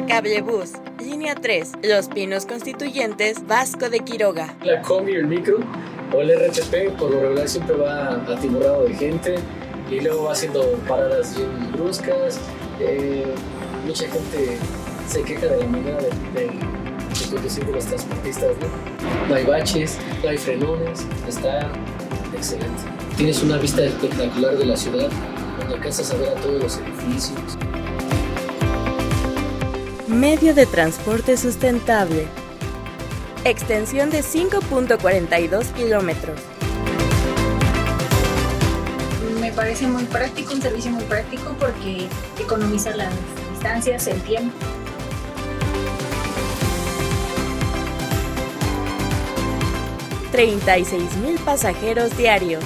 Cablebús, línea 3, Los Pinos Constituyentes, Vasco de Quiroga. La combi, el micro o el RTP por lo regular siempre va atiborrado de gente y luego va haciendo paradas bien bruscas. Mucha gente se queja de la manera de conducir de los transportistas, ¿no? No hay baches, no hay frenones, está excelente. Tienes una vista espectacular de la ciudad, donde alcanzas a ver a todos los edificios. Medio de transporte sustentable. Extensión de 5.42 kilómetros. Me parece muy práctico, un servicio muy práctico porque economiza las distancias, el tiempo. 36,000 pasajeros diarios.